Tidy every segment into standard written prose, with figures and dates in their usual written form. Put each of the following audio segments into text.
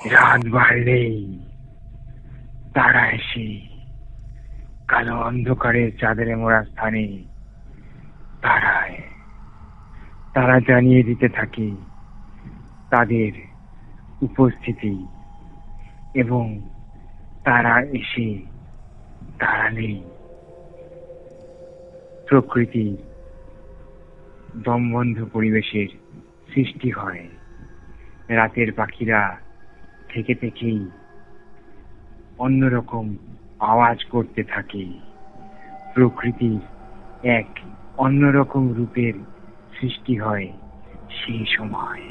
রাত বাড়লেই তারা এসে কালো অন্ধকারের চাদরে মোড়া স্থানে দাঁড়ায়। তারা জানিয়ে দিতে থাকে তাদের উপস্থিতি এবং তারা এসে দাঁড়ালেই প্রকৃতির দমবন্ধ পরিবেশের সৃষ্টি হয়। রাতের পাখিরা থেকে থেকেই অন্যরকম আওয়াজ করতে থাকে। প্রকৃতির এক অন্যরকম রূপের সৃষ্টি হয় সেই সময়।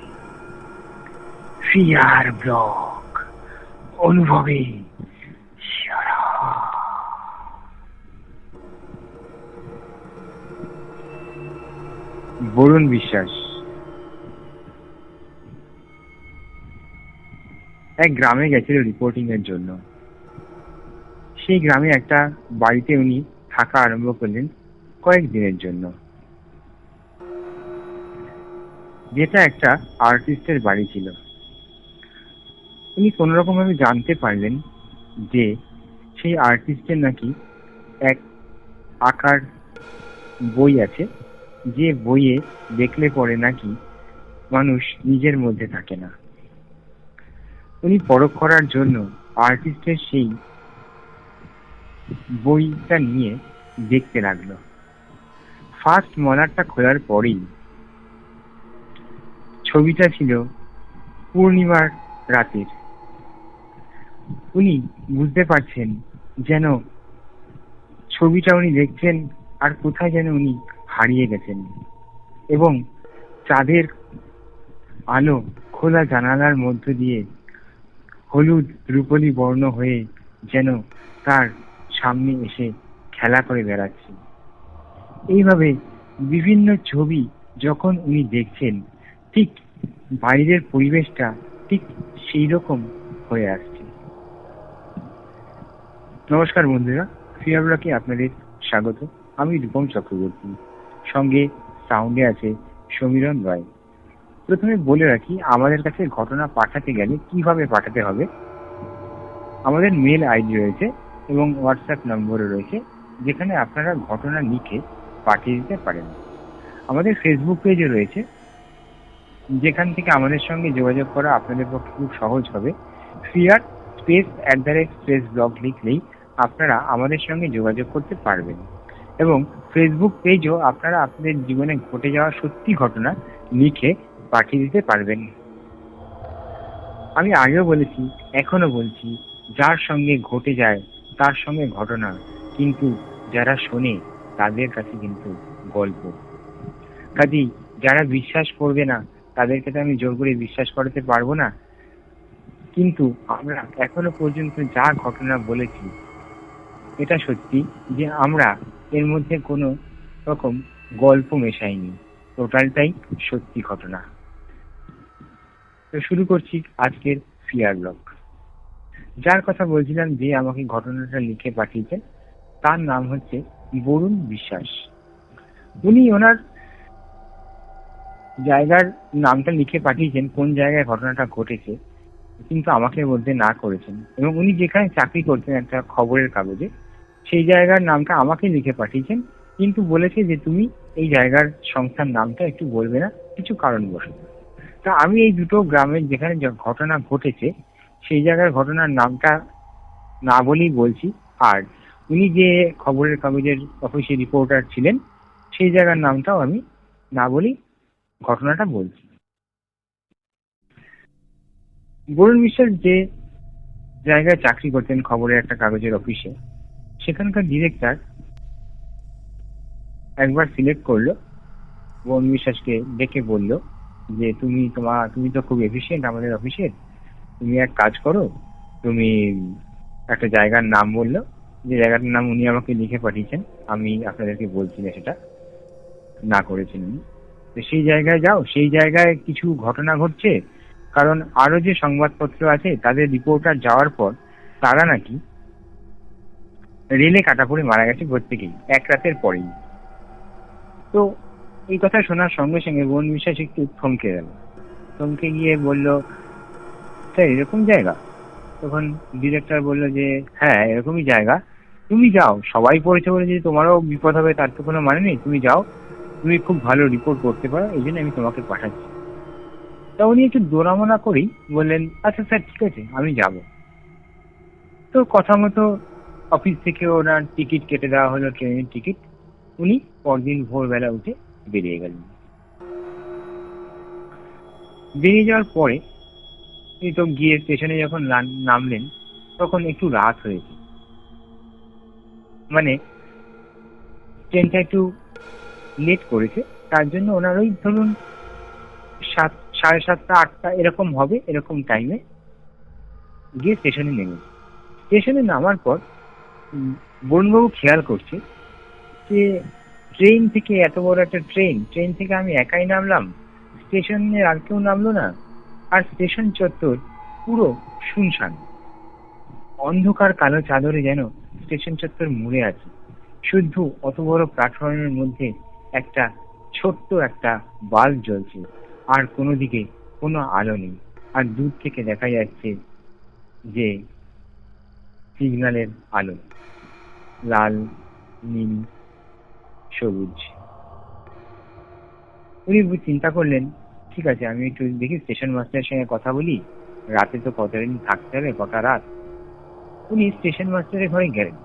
ফিয়ার ব্লক অনুভবে সারা। বরুণ বিশ্বাস এক গ্রামে গেছিল রিপোর্টিং এর জন্য। সেই গ্রামে একটা বাড়িতে উনি থাকা আরম্ভ করলেন কয়েকদিনের জন্য, যেটা একটা আর্টিস্টের বাড়ি ছিল। উনি কোনো রকম ভাবে জানতে পারলেন যে সেই আর্টিস্টের নাকি এক আঁকার বই আছে, যে বইয়ে দেখলে পরে নাকি মানুষ নিজের মধ্যে থাকে না। উনি পরখ করার জন্য আর্টিস্টের সেই বইটা নিয়ে দেখতে লাগলো। ফার্স্ট মলারটা খোলার পরেই ছবিটা ছিল পূর্ণিমার রাতের। উনি বুঝতে পারছেন যেন ছবিটা উনি দেখছেন আর কোথায় যেন উনি হারিয়ে গেছেন, এবং চাঁদের আলো খোলা জানালার মধ্য দিয়ে হলুদ রূপলি বর্ণ হয়ে যেন তার সামনে এসে খেলা করে বেড়াচ্ছে। এইভাবে বিভিন্ন ছবি যখন উনি দেখছেন, ঠিক বাইরের পরিবেশটা ঠিক সেই রকম হয়ে আসছে। নমস্কার বন্ধুরা, ফিয়ার ব্লকে আপনাদের স্বাগত। আমি রূপম চক্রবর্তী, সঙ্গে সাউন্ডে আছে সমীরণ রয়। প্রথমে বলে রাখি, আমাদের কাছে ঘটনা পাঠাতে গেলে কিভাবে পাঠাতে হবে। আমাদের মেল আইডি রয়েছে এবং হোয়াটসঅ্যাপ নম্বরও রয়েছে, যেখানে আপনারা ঘটনা লিখে পাঠিয়ে দিতে পারেন। আমাদের ফেসবুক পেজও রয়েছে, যেখান থেকে আমাদের সঙ্গে যোগাযোগ করা আপনাদের পক্ষে খুব সহজ হবে। ফিয়ার স্পেস ব্লগ লিখলেই আপনারা আমাদের সঙ্গে যোগাযোগ করতে পারবেন, এবং ফেসবুক পেজও আপনারা আপনাদের জীবনে ঘটে যাওয়া সত্যি ঘটনা লিখে পাঠিয়ে দিতে পারবেন। আমি আগেও বলেছি, এখনো বলছি, যার সঙ্গে ঘটে যায় তার সঙ্গে ঘটনা, কিন্তু যারা শোনে তাদের কাছে কিন্তু গল্প। কাজেই যারা বিশ্বাস করবে না তাদেরকে তো আমি জোর করে বিশ্বাস করাতে পারবো না, কিন্তু আমরা এখনো পর্যন্ত যা ঘটনা বলেছি এটা সত্যি, যে আমরা এর মধ্যে কোনো রকম গল্প মেশাইনি, টোটালটাই সত্যি ঘটনা। তো শুরু করছি আজকের ফিয়ার ব্লগ। যার কথা বলছিলাম, যে আমাকে ঘটনাটা লিখে পাঠিয়েছেন, তার নাম হচ্ছে বরুণ বিশ্বাস। উনি ওনার জায়গার নামটা লিখে পাঠিয়েছেন, কোন জায়গায় ঘটনাটা ঘটেছে কিন্তু আমাকে বলতে না করেছেন, এবং উনি যেখানে চাকরি করতেন একটা খবরের কাগজে, সেই জায়গার নামটা আমাকে লিখে পাঠিয়েছেন, কিন্তু বলেছে যে তুমি এই জায়গার সংস্থার নামটা একটু বলবে না, কিছু কারণবশত। তা আমি এই দুটো গ্রামের যেখানে ঘটনা ঘটেছে সেই জায়গার ঘটনার নামটা না বলেই বলছি, আর উনি যে খবরের কাগজের অফিসে রিপোর্টার ছিলেন সেই জায়গার নামটাও আমি না বলেই ঘটনাটা বলছি। বরুণ বিশ্বাস যে জায়গায় চাকরি করতেন খবরের একটা কাগজের অফিসে, সেখানকার ডিরেক্টর একবার সিলেক্ট করলো, বরুণ বিশ্বাসকে ডেকে বলল যে তুমি তো খুব এফিশিয়েন্ট আমাদের অফিসের, তুমি এক কাজ করো, তুমি একটা জায়গার নাম বললো, যে জায়গাটার নাম উনি আমাকে লিখে পাঠিয়েছেন, আমি আপনাদেরকে বলছি না সেটা না করেছেন উনি। তো সেই জায়গায় যাও, সেই জায়গায় কিছু ঘটনা ঘটছে, কারণ আরো যে সংবাদপত্র আছে তাদের রিপোর্টার যাওয়ার পর তারা নাকি রেলে কাটা পড়ে মারা গেছে প্রত্যেকেই, এক রাতের পরেই। তো এই কথা শোনার সঙ্গে সঙ্গে বরুণ বিশ্বাস একটু থমকে গেল। থমকে গিয়ে বলল, আচ্ছা এরকম জায়গা? তখন ডিরেক্টর বলল যে হ্যাঁ এরকমই জায়গা, তুমি যাও, সবাই পড়েছে বলে যে তোমারও বিপদ হবে তার তো কোনো মানে নেই, তুমি যাও, তুমি খুব ভালো রিপোর্ট করতে পারো, এই জন্য আমি তোমাকে পাঠাচ্ছি। তা উনি একটু দোড়ামোনা করেই বললেন আচ্ছা স্যার ঠিক আছে আমি যাব। তো কথা মতো অফিস থেকে ওনার টিকিট কেটে দেওয়া হলো, ট্রেনের টিকিট। উনি পরদিন ভোরবেলা উঠে বেরিয়ে গেলেন। বেরিয়ে যাওয়ার পরে এই তো গিয়ে স্টেশনে যখন নামলেন তখন একটু রাত হয়েছে, মানে ট্রেনটা একটু লেট করেছে, তার জন্য ওনার ওই ধরুন 7, 7:30, 8টা এরকম হবে, এরকম টাইমে গিয়ে স্টেশনে নেমে। স্টেশনে নামার পর বরুণবাবু খেয়াল করছে যে ট্রেন থেকে, এত বড় একটা ট্রেন থেকে আমি একাই নামলাম, স্টেশনে আর কেউ নামলো না, আর স্টেশন চত্বর পুরো শুনশান, অন্ধকার কালো চাদরে যেন স্টেশন চত্বর মুড়ে আছে। শুধু অত বড় প্ল্যাটফর্মের মধ্যে একটা ছোট্ট একটা বাল্ব জ্বলছে, আর কোনো দিকে কোনো আলো নেই। আর দূর থেকে দেখা যাচ্ছে যে সিগন্যালের আলো, লাল, নীল, সবুজ। উনি চিন্তা করলেন ঠিক আছে আমি একটু দেখি স্টেশন মাস্টারের সঙ্গে কথা বলি, রাতে তো কতদিন থাকতে হবে, কটা রাত। উনি স্টেশন মাস্টারের ঘরে গেলেন,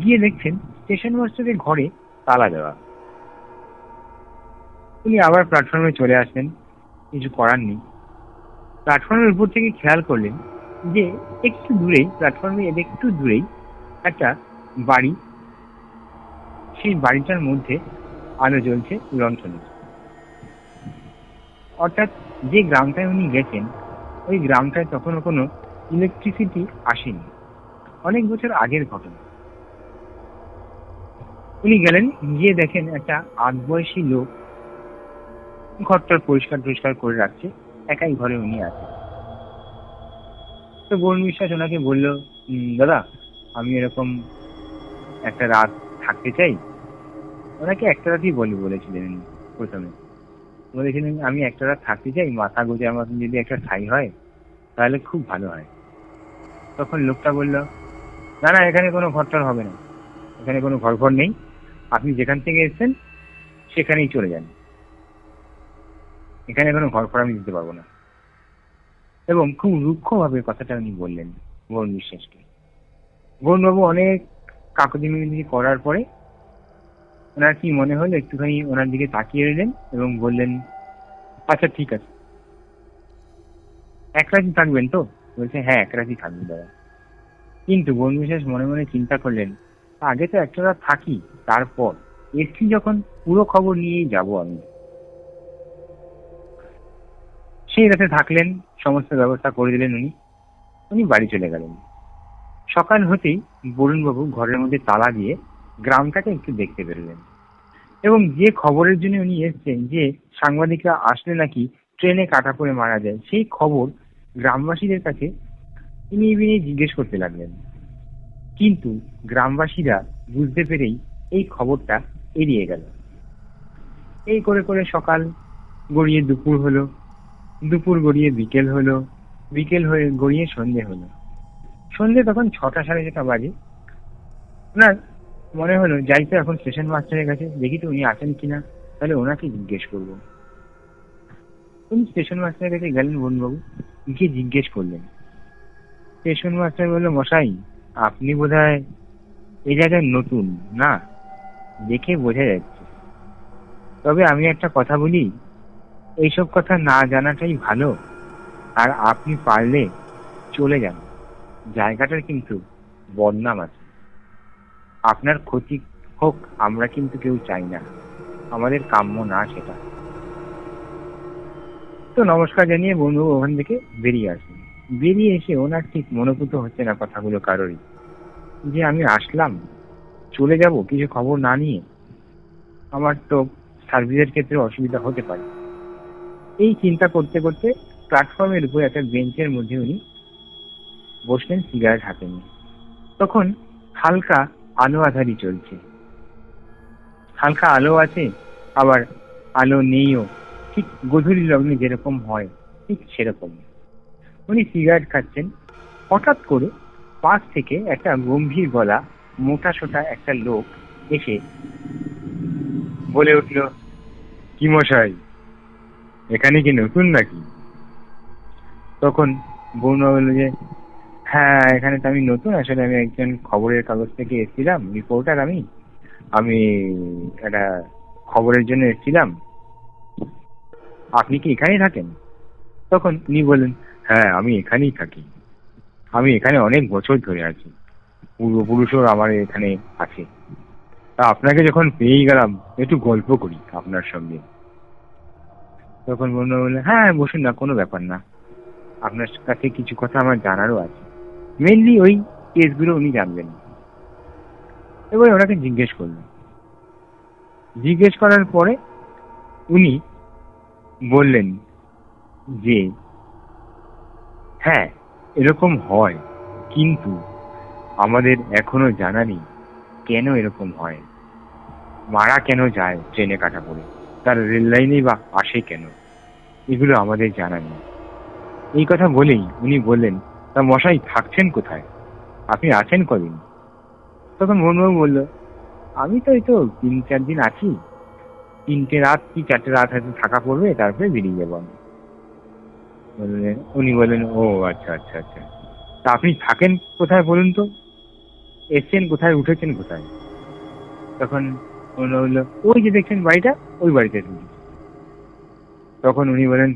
গিয়ে দেখছেন স্টেশন মাস্টারের ঘরে তালা দেওয়া। উনি আবার প্ল্যাটফর্মে চলে আসলেন, কিছু করার নেই। প্ল্যাটফর্মের উপর থেকে খেয়াল করলেন যে একটু দূরেই, প্ল্যাটফর্মে একটু দূরেই একটা বাড়ি, সেই বাড়িটার মধ্যে আলো জ্বলছে লণ্ঠনে। অর্থাৎ যে গ্রামটায় উনি গেছেন ওই গ্রামটায় তখনও কোনো ইলেকট্রিসিটি আসেনি, অনেক বছর আগের ঘটনা। উনি গেলেন, গিয়ে দেখেন একটা আধবয়সী লোক ঘরটা পরিষ্কার করে রাখছে, একাই ঘরে উনি আছেন। তো বরুণ বিশ্বাস ওনাকে বলল দাদা আমি এরকম একটা রাত থাকতে চাই। ওনাকে একটা রাতই বলেছিলেন প্রথমে, বলেছিলেন আমি একটা রাত থাকতে চাই, মাথা গোজার মতন যদি একটা ঠাঁই হয় তাহলে খুব ভালো হয়। তখন লোকটা বলল না না এখানে কোনো ঘরটার হবে না, এখানে কোনো ঘর নেই, আপনি যেখান থেকে এসেছেন সেখানেই চলে যান, এখানে কোনো ঘর আমি দিতে পারবো না। এবং খুব রুক্ষভাবে কথাটা উনি বললেন বরুণ বিশ্বাসকে। বরুণবাবু অনেক কাকুতি মিনতি করার পরে ওনার কি মনে হলো, একটুখানি ওনার দিকে তাকিয়ে রইলেন এবং বললেন আচ্ছা ঠিক আছে, এক রাতই থাকবেন তো? বলছে হ্যাঁ এক রাতই থাকবেন দাদা। কিন্তু বরুণ বিশ্বাস মনে মনে চিন্তা করলেন আগে তো একটা রাত থাকি, তারপর এসছি যখন পুরো খবর নিয়েই যাব আমি। সেই রাতে থাকলেন, সমস্ত ব্যবস্থা করে দিলেন উনি। উনি বাড়ি চলে গেলেন। সকাল হতেই বরুণবাবু ঘরের মধ্যে তালা দিয়ে গ্রামটাকে একটু দেখতে বেরোলেন, এবং যে খবরের জন্য উনি এসছেন যে সাংবাদিকরা আসলে নাকি ট্রেনে কাটা পড়ে মারা যায়, সেই খবর গ্রামবাসীদের কাছে তিনি জিজ্ঞেস করতে লাগলেন। কিন্তু গ্রামবাসীরা বুঝতে পেরেই এই খবরটা এড়িয়ে গেল। এই করে করে সকাল গড়িয়ে দুপুর হলো, দুপুর গড়িয়ে বিকেল হলো, বিকেল হয়ে গড়িয়ে সন্ধে হলো। সন্ধে তখন 6টা 6:30 বাজে। ওনার মনে হলো যাই তো এখন স্টেশন মাস্টারের কাছে, দেখি তো উনি আছেন কিনা, তাহলে ওনাকে জিজ্ঞেস করবো। উনি স্টেশন মাস্টারের কাছে গেলেন বরুণবাবু, গিয়ে জিজ্ঞেস করলেন। স্টেশন মাস্টার বললো মশাই আপনি বোধহয় এই জায়গায় নতুন না, দেখে বোঝা যাচ্ছে, তবে আমি একটা কথা বলি, এইসব কথা না জানাটাই ভালো, আর আপনি পারলে চলে যান, জায়গাটার কিন্তু বদনাম আছে, আপনার ক্ষতি হোক আমরা কিন্তু কেউ চাই না, আমাদের কাম্য না সেটা। তো নমস্কার জানিয়ে বন্ধু ওখান থেকে বেরিয়ে আসেন। বেরিয়ে এসে ওনার ঠিক মনোভূত হচ্ছে না কথাগুলো কারোরই, যে আমি আসলাম চলে যাব কিছু খবর না নিয়ে, আমার তো সার্ভিসের ক্ষেত্রে অসুবিধা হতে পারে। এই চিন্তা করতে করতে প্ল্যাটফর্মের উপর একটা বেঞ্চের মধ্যে উনি বসলেন সিগারেট হাতে নিয়ে। তখন হালকা আলো আধারি চলছে, হালকা আলো আছে আবার আলো নেইও, ঠিক গোধূলি লগ্নে যেরকম হয় ঠিক সেরকম। উনি সিগারেট খাচ্ছেন। হঠাৎ করে পাশ থেকে একটা গম্ভীর গলা মোটা সোটা একটা লোক এসে বলে উঠল, কি মশাই, এখানে কি নতুন নাকি? তখন বৌমা বলল যে, হ্যাঁ, এখানে তো আমি নতুন, আসলে আমি একজন খবরের কাগজ থেকে এসেছিলাম, রিপোর্টার। আমি আমি একটা খবরের জন্য এসেছিলাম। আপনি কি এখানেই থাকেন? তখন উনি বললেন, হ্যাঁ, আমি এখানেই থাকি। আমি এখানে অনেক বছর ধরে আছি, পূর্বপুরুষও আমার এখানে আছে। তা আপনাকে যখন পেয়ে গেলাম, একটু গল্প করি আপনার সঙ্গে। তখন বন্ধু বললেন, হ্যাঁ বসুন না, কোনো ব্যাপার না, আপনার কাছে কিছু কথা আমার জানারও আছে। মেনলি ওই কেসগুলো উনি জানবেন। এবার ওনাকে জিজ্ঞেস করলেন। জিজ্ঞেস করার পরে উনি বললেন যে, হ্যাঁ, এরকম হয়, কিন্তু আমাদের এখনো জানা নেই কেন এরকম হয়। মারা কেন যায় ট্রেনে কাটা পড়ে, তার রেল লাইনেই বা আসে কেন, এগুলো আমাদের জানা নেই। এই কথা বলেই উনি বললেন, তা মশাই থাকছেন কোথায়, আপনি আছেন কদিন? তখন বন্ধুবাবু বলল, আমি তো এই তো 3-4 দিন আছি, 3টে রাত কি 4টে রাত হয়তো থাকা পড়বে, তারপরে বেরিয়ে যাবো আমি। উনি বললেন, ও আচ্ছা আচ্ছা আচ্ছা, তা আপনি থাকেন কোথায় বলুন তো, এসছেন কোথায়, উঠেছেন কোথায়? তখন উনি বললো, ওই যে দেখছেন বাড়িটা, ওই বাড়িতে ঢুকি। তখন উনি বলেন,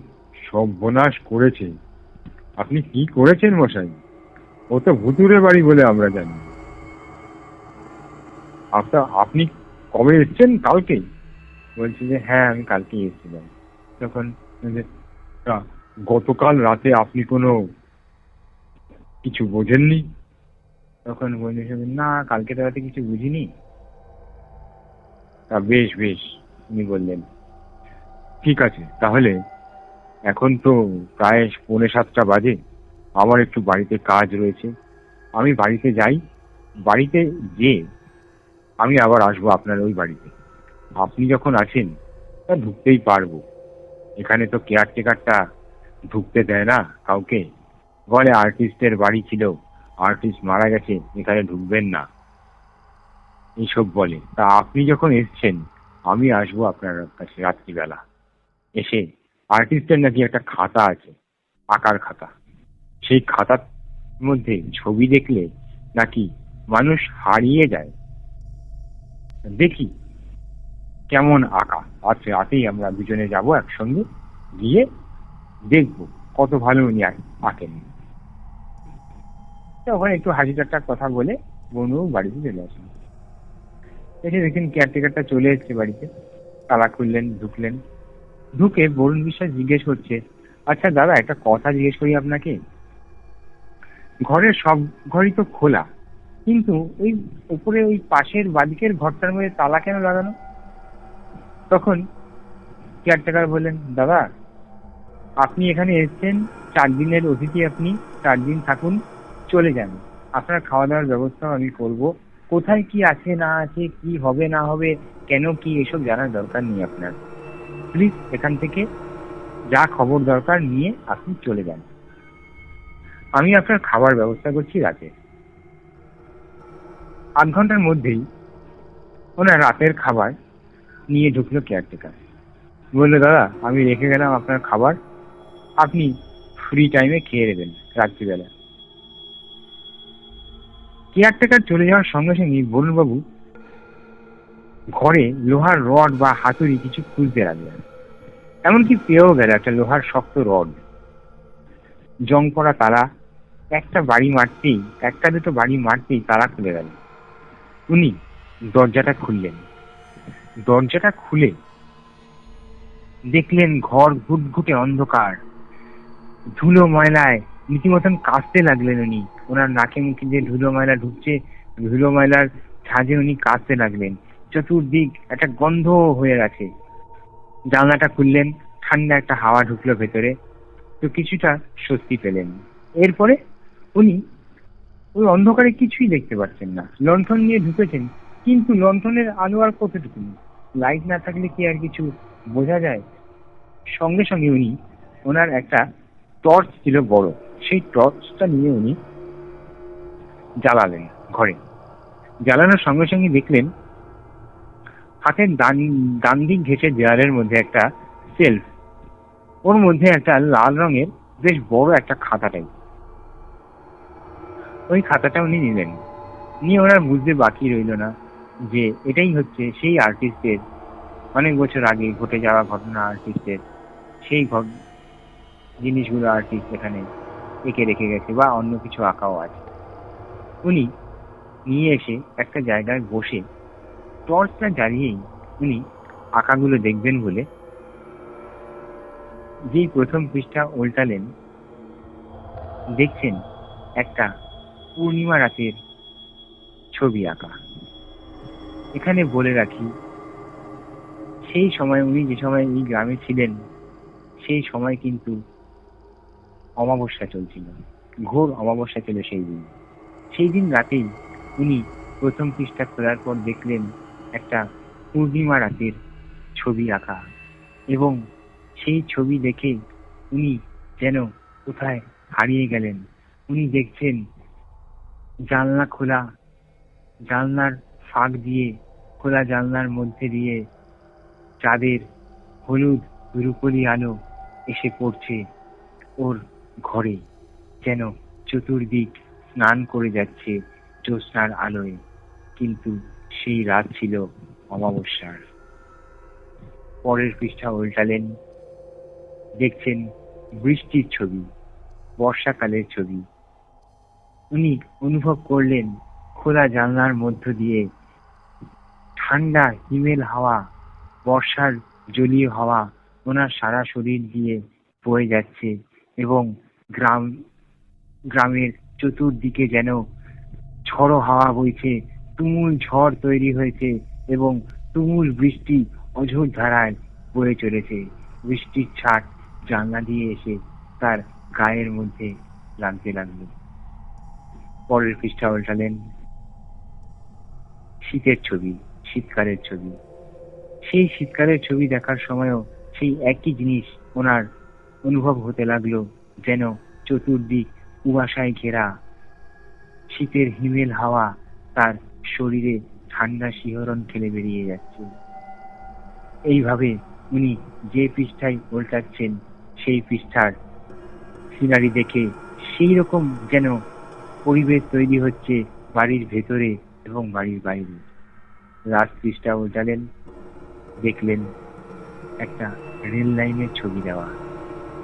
সর্বনাশ করেছে, আপনি কি করেছেন মশাই, ও তো ভুতুরে বাড়ি বলে আমরা জানি। আপনি কবে এসছেন? কালকে? বলছি যে, হ্যাঁ, আমি কালকে এসেছিলাম। তখন বলছে, তা গতকাল রাতে আপনি কোনো কিছু বোঝেননি? তখন বলছে, না, কালকে তো রাতে কিছু বুঝিনি। তা বেশ বেশ, উনি বললেন, ঠিক আছে, তাহলে এখন তো প্রায় 6:45 বাজে, আমার একটু বাড়িতে কাজ রয়েছে, আমি বাড়িতে যাই। বাড়িতে যে আমি আবার আসবো আপনার ওই বাড়িতে। আপনি যখন আছেন, তা ঢুকতেই পারবো। এখানে তো কেয়ারটেকারটা ঢুকতে দেয় না কাউকে, বলে আর্টিস্টের বাড়ি ছিল, আর্টিস্ট মারা গেছে, এখানে ঢুকবেন না, এইসব বলে। তা আপনি যখন এসছেন, আমি আসবো আপনার কাছে রাত্রিবেলা। এসে আর্টিস্টের নাকি একটা খাতা আছে, আঁকার খাতা, সেই খাতার মধ্যে ছবি দেখলে নাকি মানুষ হারিয়ে যায়। দেখি কেমন আঁকা আছে, রাতেই আমরা দুজনে যাব একসঙ্গে, গিয়ে দেখবো কত ভালো উনি আঁকেন। ওখানে একটু হাসি ঠাট্টার কথা বলে বনু বাড়িতে চলে আসেন। এসে দেখেন কেয়ারটেকারটা চলে এসছে বাড়িতে। তালা খুললেন, ঢুকলেন। ঢুকে বরুণ বিশ্বাস জিজ্ঞেস করছে, আচ্ছা দাদা, একটা কথা জিজ্ঞেস করি আপনাকে, ঘরের সব ঘরই তো খোলা, কিন্তু ওই উপরে ওই পাশের বাদিকের ঘরটার মধ্যে তালা কেন লাগানো? তখন কেয়ারটেকার বললেন, দাদা, আপনি এখানে এসেছেন, 4 দিনের অতিথি আপনি, 4 দিন থাকুন, চলে যান। আপনার খাওয়া দাওয়ার ব্যবস্থা আমি করব। কোথায় কি আছে না আছে, কি হবে না হবে, কেন কি, এসব জানার দরকার নেই আপনার। প্লিজ এখান থেকে যা খবর দরকার নিয়ে আপনি চলে যান। আমি আপনার খাবার ব্যবস্থা করছি রাতে। 8 ঘন্টার মধ্যেই ওনার রাতের খাবার নিয়ে ঢুকলো কেয়ারটেকার। বললো, দাদা, আমি রেখে গেলাম আপনার খাবার, আপনি ফ্রি টাইমে খেয়ে নেবেন রাত্রিবেলা। কেয়ারটেকার চলে যাওয়ার সঙ্গে সঙ্গে বরুণবাবু ঘরে লোহার রড বা হাতুড়ি কিছু খুঁজতে লাগলেন। এমনকি পেয়েও গেল একটা লোহার শক্ত রড। জং করা তালা, একটা দুটো বাড়ি মারতেই তালা খুলে গেল। উনি দরজাটা খুললেন। দরজাটা খুলে দেখলেন ঘর ঘুটঘুটে অন্ধকার, ধুলো ময়লায় রীতিমতন কাশতে লাগলেন উনি। ওনার নাকে মুখে যে ধুলো ময়লা ঢুকছে, ধুলো ময়লার ঝাঁঝে উনি কাশতে লাগলেন। চতুর্দিক একটা গন্ধ হয়ে গেছে। জানলাটা খুললেন, ঠান্ডা একটা হাওয়া ঢুকলো ভেতরে, তো কিছুটা স্বস্তি পেলেন। এরপরে উনি ওই অন্ধকারে কিছুই দেখতে পাচ্ছেন না। লণ্ঠন নিয়ে ঢুকেছেন, কিন্তু লণ্ঠনের আলো আর কতটুকু, লাইট না থাকলে কি আর কিছু বোঝা যায়? সঙ্গে সঙ্গে উনি, ওনার একটা টর্চ ছিল বড়, সেই টর্চটা নিয়ে উনি জ্বালালেন ঘরে। জ্বালানোর সঙ্গে সঙ্গে দেখলেন হাতের ডান দিক ঘেঁষে দেওয়ালের মধ্যে একটা সেলফ, ওর মধ্যে একটা লাল রঙের বেশ বড় একটা খাতা টাইপ। ওই খাতাটা উনি নিলেন, নিয়ে ওনার বুঝতে বাকি রইল না যে এটাই হচ্ছে সেই আর্টিস্টের অনেক বছর আগে ঘটে যাওয়া ঘটনা, আর্টিস্টের সেই জিনিসগুলো আর্টিস্ট এখানে এঁকে রেখে গেছে বা অন্য কিছু আঁকাও আছে। উনি নিয়ে এসে একটা জায়গায় বসে টর্চটা জ্বালিয়েই উনি আঁকাগুলো দেখবেন বলে যেই প্রথম পৃষ্ঠা উল্টালেন, দেখছেন একটা পূর্ণিমা রাতের ছবি আঁকা। এখানে বলে রাখি, সেই সময় উনি যে সময় এই গ্রামে ছিলেন সেই সময় কিন্তু অমাবস্যা চলছিল, ঘোর অমাবস্যা ছিল সেই দিন। সেই দিন রাতেই উনি প্রথম পৃষ্ঠা খোলার পর দেখলেন একটা পূর্ণিমা রাতের ছবি আঁকা, এবং সেই ছবি দেখে উনি যেন কোথায় হারিয়ে গেলেন। উনি দেখছেন জানলা খোলা, জানলার ফাঁক দিয়ে, খোলা জানলার মধ্যে দিয়ে চাঁদের হলুদ রূপলি আলো এসে পড়ছে ওর ঘরে, যেন চতুর্দিক স্নান করে যাচ্ছে জ্যোৎস্নার আলোয়। কিন্তু সেই রাত ছিল অমাবস্যার। পরের পৃষ্ঠা উল্টালেন, দেখছেন বৃষ্টির ছবি, বর্ষাকালের ছবি। উনি অনুভব করলেন খোলা জানলার মধ্য দিয়ে ঠান্ডা হিমেল হাওয়া, বর্ষার জলীয় হাওয়া ওনার সারা শরীর দিয়ে বয়ে যাচ্ছে, এবং গ্রামের চতুর্দিকে যেন ঝড়ো হাওয়া বইছে, তুমুল ঝড় তৈরি হয়েছে এবং তুমুল বৃষ্টি অঝোর ধারায় বয়ে চলেছে। বৃষ্টির ছাট জানলা দিয়ে এসে তার গায়ের মধ্যে লাগতে লাগলো। পরের পৃষ্ঠা উল্টালেন, শীতের ছবি, শীতকালের ছবি। সেই শীতকালের ছবি দেখার সময়ও সেই একই জিনিস ওনার অনুভব হতে লাগলো, যেন চতুর্দিক কুয়াশায় ঘেরা, শীতের হিমেল হাওয়া তার শরীরে ঠান্ডা শিহরণ খেলে বেরিয়ে যাচ্ছে। এইভাবে উনি যে পৃষ্ঠায় উল্টাচ্ছেন সেই পৃষ্ঠার সিনারি দেখে সেই রকম যেন পরিবেশ তৈরি হচ্ছে বাড়ির ভেতরে এবং বাড়ির বাইরে। লাস্ট পৃষ্ঠা উল্টালেন, দেখলেন একটা রেল লাইনের ছবি দেওয়া,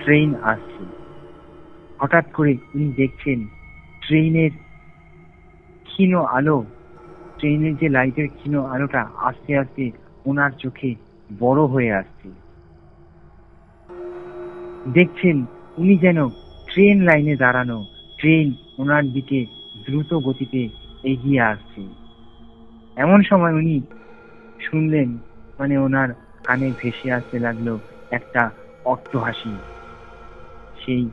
ট্রেন আসছে। হঠাৎ করে উনি দেখছেন ট্রেনের ক্ষীণ আলো, ট্রেনের যে লাইটের ক্ষীণ আলোটা আস্তে আস্তে ওনার চোখে বড় হয়ে আসছে। দেখছেন উনি যেন ট্রেন লাইনে দাঁড়ানো, ট্রেন ওনার দিকে দ্রুত গতিতে এগিয়ে আসছে। এমন সময় উনি শুনলেন, মানে ওনার কানে ভেসে আসতে লাগলো একটা অট্টহাসি। সেই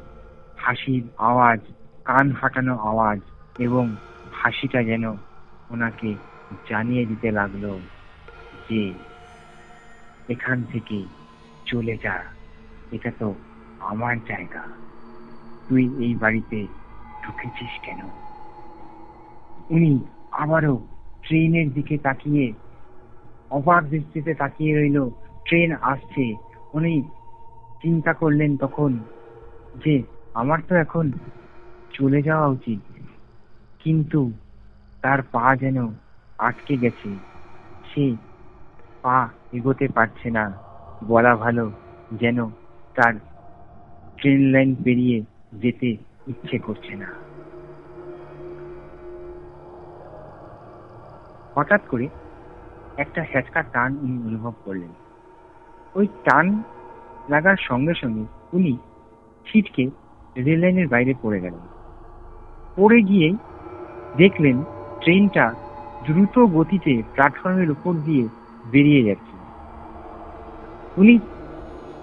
হাসির আওয়াজ, কান ফাটানো আওয়াজ, এবং হাসিটা যেন ওনাকে জানিয়ে দিতে লাগলো যে এখান থেকে চলে যা, এটা তো আমার জায়গা, তুই এই বাড়িতে ঢুকেছিস কেন? উনি আবারও ট্রেনের দিকে তাকিয়ে অবাক দৃষ্টিতে তাকিয়ে রইল। ট্রেন আসছে। উনি চিন্তা করলেন তখন যে আমার তো এখন চলে যাওয়া উচিত, কিন্তু তার পা যেন আটকে গেছে, সে পা এগোতে পারছে না। বলা ভালো, যেন তার ট্রেন লাইন পেরিয়ে যেতে ইচ্ছে করছে না। হঠাৎ করে একটা হ্যাচকা টান উনি অনুভব করলেন। ওই টান লাগার সঙ্গে সঙ্গে উনি ছিটকে রেল লাইনের বাইরে পড়ে গেলেন। পড়ে গিয়ে দেখলেন ট্রেনটা দ্রুত গতিতে প্ল্যাটফর্মের উপর দিয়ে বেরিয়ে যাচ্ছে। উনি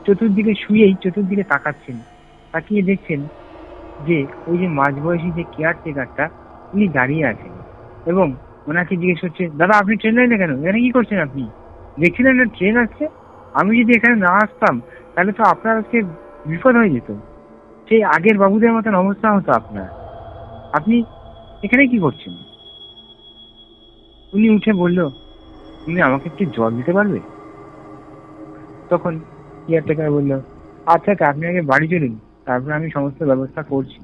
চতুর্দিকে শুয়েই চতুর্দিকে তাকাচ্ছেন, তাকিয়ে দেখছেন যে ওই যে মাঝবয়সী যে কেয়ারটেকারটা উনি দাঁড়িয়ে আছেন এবং ওনাকে জিজ্ঞেস করছে, দাদা আপনি ট্রেন লাইনে কেন, এখানে কি করছেন? আপনি দেখছিলেন না ট্রেন আসছে? আমি যদি এখানে না আসতাম তাহলে তো আপনার আজকে বিপদ হয়ে যেত। সেই আগের বাবুদের মতন অবস্থা হতো আপনার। আপনি এখানে কি করছেন? উনি উঠে বলল, তুমি আমাকে একটু জল দিতে পারবে? তখন কেয়ারটেকার বলল, আচ্ছা আচ্ছা, আপনি আগে বাড়ি চলুন, তারপর আমি সমস্ত ব্যবস্থা করছি।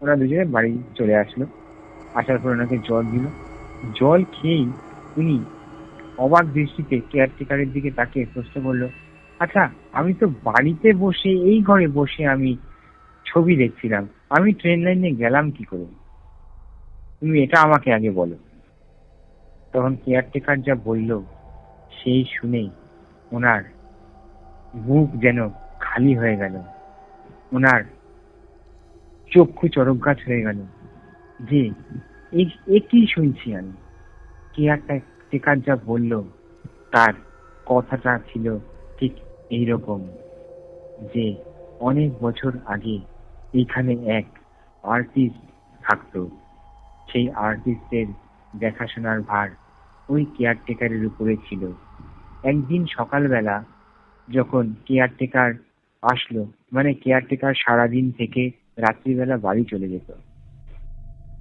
ওরা দুজনে বাড়ি চলে আসলো। আসার পর ওনাকে জল দিল। জল খেয়েই উনি অবাক দৃষ্টিতে কেয়ারটেকারের দিকে তাকিয়ে প্রশ্ন করলো, আচ্ছা, আমি তো বাড়িতে বসে, এই ঘরে বসে আমি ছবি দেখছিলাম, আমি ট্রেন লাইনে গেলাম কি করে? তুমি এটা আমাকে আগে বলো। তখন কেয়ারটেকার যা বলল, সেই শুনে ওনার বুক যেন খালি হয়ে গেল, ওনার চক্ষু চড়ক গাছ হয়ে গেল যে কি শুনছি আমি। কেয়ারটেকার যা বলল, তার কথাটা ছিল ঠিক এইরকম, যে অনেক বছর আগে এখানে এক আর্টিস্ট থাকতো। সেই আর্টিস্টের দেখাশোনার ভার ওই কেয়ারটেকারের উপরে ছিল। একদিন সকালবেলা যখন কেয়ারটেকার আসলো, মানে কেয়ারটেকার সারাদিন থেকে রাত্রিবেলা বাড়ি চলে যেত,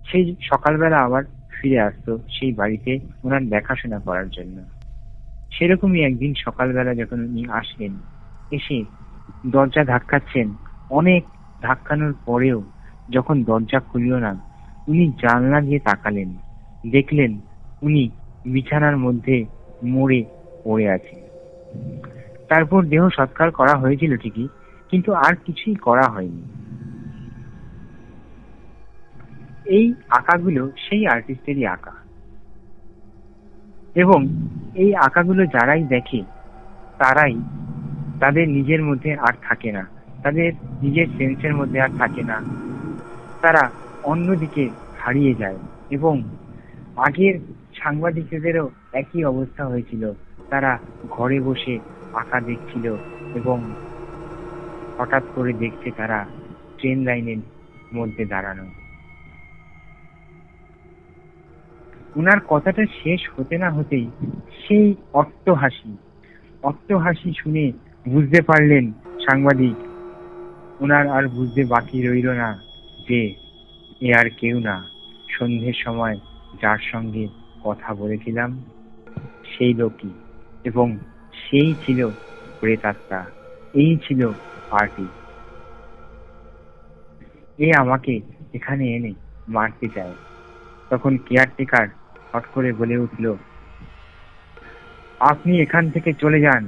সেই সকালবেলা আবার ফিরে আসতো সেই বাড়িতে ওনার দেখাশোনা করার জন্য। সেরকমই একদিন সকালবেলা যখন উনি আসলেন, এসে দরজা ধাক্কাচ্ছেন, অনেক ধাক্কানোর পরেও যখন দরজা খুলল না, উনি জানলা দিয়ে তাকালেন, দেখলেন উনি বিছানার মধ্যে মরে পড়ে আছে। তারপর দেহ সৎকার করা হয়েছিল ঠিকই, কিন্তু আর কিছুই করা হয়নি। এই আঁকাগুলো সেই আর্টিস্টেরই আঁকা, এবং এই আঁকাগুলো যারাই দেখে তারাই, তাদের নিজের মধ্যে আর থাকে না, তাদের নিজের সেন্সের মধ্যে আর থাকে না, তারা অন্যদিকে হারিয়ে যায়। এবং আগের সাংবাদিকদেরও একই অবস্থা হয়েছিল, তারা ঘরে বসে আঁকা দেখছিল এবং হঠাৎ করে দেখছে তারা ট্রেন লাইনের মধ্যে দাঁড়ানো। উনার কথাটা শেষ হতে না হতেই সেই অট্টহাসি শুনে বুঝতে পারলেন সাংবাদিক, ওনার আর বুঝতে বাকি রইল না যে এ আর কেউ না, সন্ধ্যের সময় যার সঙ্গে কথা বলেছিলাম সেই লোকই, এবং সেই ছিল প্রেতাত্মা, এই ছিল পার্টি। এ আমাকে এখানে এনে মারতে চায়। তখন কেয়ারটেকার হট করে বলে উঠল, আপনি এখান থেকে চলে যান,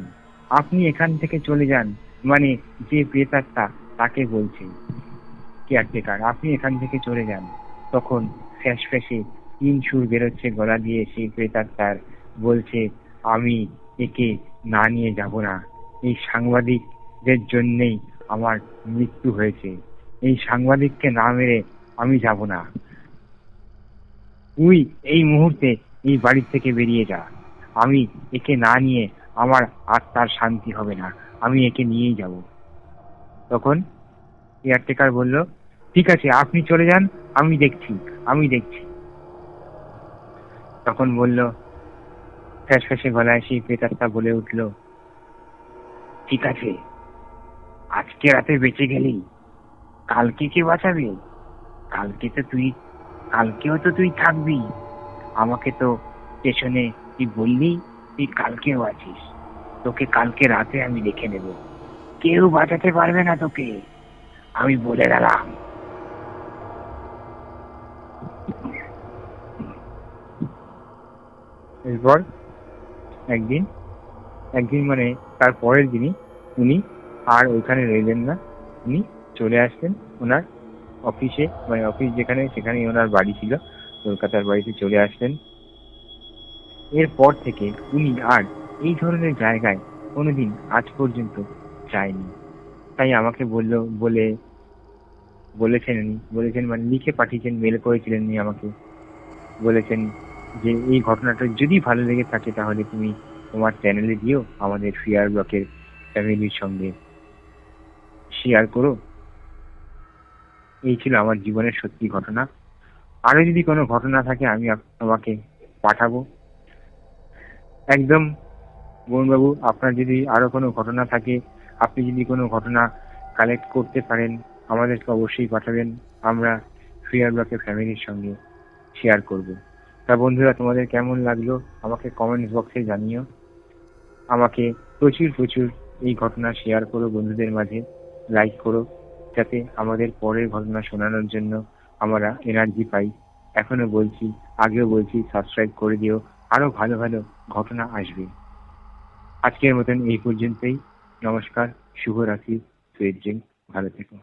আপনি এখান থেকে চলে যান, মানে যে প্রেতাত্মা তাকে বলছে। কেয়ারটেকার, আপনি এখান থেকে চলে যান। তখন ফ্যাস ফ্যাসে তিন সুর বেরোচ্ছে গলা দিয়ে সেই প্রেতাত্মার, বলছে, আমি একে না নিয়ে যাব না। এই সাংবাদিকদের জন্যেই আমার মৃত্যু হয়েছে, এই সাংবাদিককে না মেরে আমি যাব না। তুই এই মুহূর্তে এই বাড়ি থেকে বেরিয়ে যা, আমি একে না নিয়ে আমার আত্মার শান্তি হবে না, আমি একে নিয়েই যাব। তখন কেয়ারটেকার বলল, ঠিক আছে, আপনি চলে যান, আমি দেখছি, আমি দেখছি। তখন বলল, ফ্যাসফ্যাসে গলায় সেই প্রেতাত্মা বলে উঠল, ঠিক আছে, আজকে রাতে বেঁচে গেলি, কালকে কে বাঁচাবে? কালকে তো তুই, কালকেও তো তুই থাকবি। আমাকে তো স্টেশনে তুই বললি তুই কালকেও আছিস, তোকে কালকে রাতে আমি দেখে নেব, কেউ বাঁচাতে পারবে না তোকে, আমি বলে গেলাম। এরপর একদিন একদিন মানে তার পরের দিনই উনি আর ওইখানে রইলেন না, উনি চলে আসলেন ওনার অফিসে, মানে অফিস যেখানে, সেখানে ওনার বাড়ি ছিল, কলকাতার বাড়িতে চলে আসলেন। এরপর থেকে উনি আর এই ধরনের জায়গায় কোনোদিন আজ পর্যন্ত যায়নি। তাই আমাকে বলেছেন মানে লিখে পাঠিয়েছেন, মেল করেছিলেন উনি আমাকে, বলেছেন যে এই ঘটনাটা যদি ভালো লেগে থাকে তাহলে তুমি তোমার চ্যানেলে দিও, আমাদের ফিয়ার ব্লকের ফ্যামিলির সঙ্গে শেয়ার করো। এই ছিল আমার জীবনের সত্যি ঘটনা। আরো যদি কোনো ঘটনা থাকে আমি তোমাকে পাঠাবো। একদম বরুণবাবু, আপনার যদি আরো কোনো ঘটনা থাকে, আপনি যদি কোনো ঘটনা কালেক্ট করতে পারেন আমাদেরকে অবশ্যই পাঠাবেন। আমরা ফিয়ার ব্লকের ফ্যামিলির সঙ্গে শেয়ার করব। তা বন্ধুরা, তোমাদের কেমন লাগলো আমাকে কমেন্টস বক্সে জানিও। আমাকে প্রচুর প্রচুর এই ঘটনা শেয়ার করো বন্ধুদের মাঝে, লাইক করো, যাতে আমাদের পরের ঘটনা শোনানোর জন্য আমরা এনার্জি পাই। এখনো বলছি, আগেও বলছি, সাবস্ক্রাইব করে দিও, আরো ভালো ভালো ঘটনা আসবে। আজকের মতন এই পর্যন্তই। নমস্কার, শুভরাত্রি, সুইট ড্রিঙ্ক, ভালো থেকো।